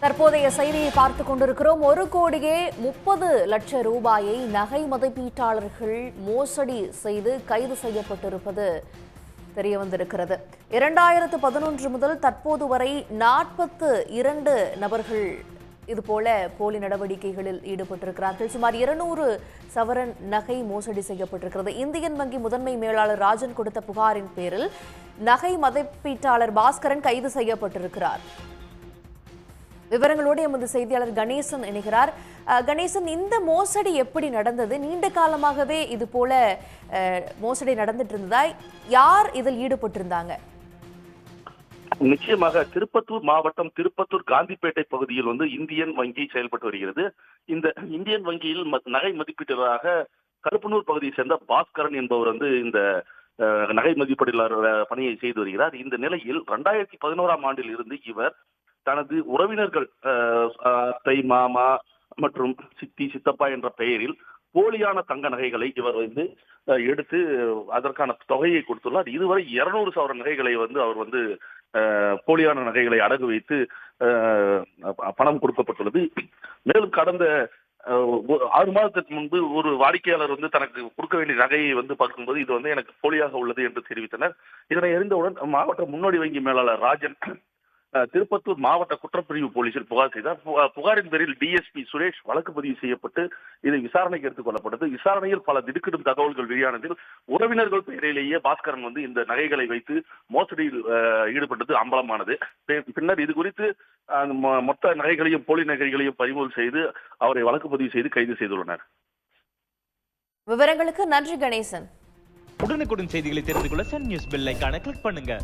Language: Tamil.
தற்போதைய செய்தியை பார்த்துக் கொண்டிருக்கிறோம். 1,30,00,000 ரூபாயை நகை மதிப்பீட்டாளர்கள் மோசடி செய்து கைது செய்யப்பட்டிருப்பது தெரிய வந்திருக்கிறது. 2011 முதல் தற்போது வரை 42 நபர்கள் இதுபோல போலி நடவடிக்கைகளில் ஈடுபட்டிருக்கிறார்கள். சுமார் 200 சவரன் நகை மோசடி செய்யப்பட்டிருக்கிறது. இந்தியன் வங்கி முதன்மை மேலாளர் ராஜன் கொடுத்த புகாரின் பேரில் நகை மதிப்பீட்டாளர் பாஸ்கரன் கைது செய்யப்பட்டிருக்கிறார். விவரங்களோடு எமது செய்தியாளர் கணேசன் இணைகிறார். கணேசன், இந்த மோசடி எப்படி நடந்தது? நீண்ட காலமாகவே இது போல மோசடி நடந்துட்டு இருந்ததா? யார் இதில் ஈடுபட்டிருந்தாங்க? நிச்சயமாக திருப்பத்தூர் மாவட்டம் திருப்பத்தூர் காந்திப்பேட்டை பகுதியில் இந்தியன் வங்கி செயல்பட்டு வருகிறது. இந்த இந்தியன் வங்கியில் நகை மதிப்பீட்டாளராக கருப்பனூர் பகுதியை சேர்ந்த பாஸ்கரன் என்பவர் இந்த நகை மதிப்பீட்டாளர் பணியை செய்து வருகிறார். இந்த நிலையில் 2011ஆம் ஆண்டில் இருந்து இவர் தனது உறவினர்கள் அத்தை, மாமா மற்றும் சித்தி, சித்தப்பா என்ற பெயரில் போலியான தங்க நகைகளை இவர் எடுத்து அதற்கான தொகையை கொடுத்துள்ளார். இதுவரை 200 சவரன் நகைகளை அவர் போலியான நகைகளை அடகு வைத்து பணம் கொடுக்கப்பட்டுள்ளது. மேலும் கடந்த 6 மாதத்திற்கு முன்பு ஒரு வாடிக்கையாளர் தனக்கு கொடுக்க வேண்டிய நகையை பார்க்கும்போது இது எனக்கு போலியாக உள்ளது என்று தெரிவித்தனர். இதனை அறிந்தவுடன் மாவட்ட முன்னோடி வங்கி மேலாளர் ராஜன் திருப்பத்தூர் மாவட்ட குற்றப்பிரிவு போலீசில் புகார் செய்தார். புகாரின் பேரில் டிஎஸ்பி சுரேஷ் வழக்கு பதிவு செய்யப்பட்டு இது விசாரணைக்கு எடுத்துக் கொள்ளப்பட்டது. விசாரணையில் பல திடுக்கிடும் தகவல்கள் வெளியானதில் உறவினர்கள் பெயரிலேயே பாஸ்கரன் இந்த நகைகளை வைத்து மோசடியில் ஈடுபட்டது அம்பலமானது. பின்னர் இது குறித்து மொத்த நகைகளையும் போலி நகைகளையும் பறிமுதல் செய்து அவரை வழக்கு பதிவு செய்து கைது செய்துள்ளனர். விவரங்களுக்கு நன்றி கணேசன். உடனுக்குடன் செய்திகளை தெரிந்து கொள்ள சன் நியூஸ் பெல் ஐகானை கிளிக் பண்ணுங்க.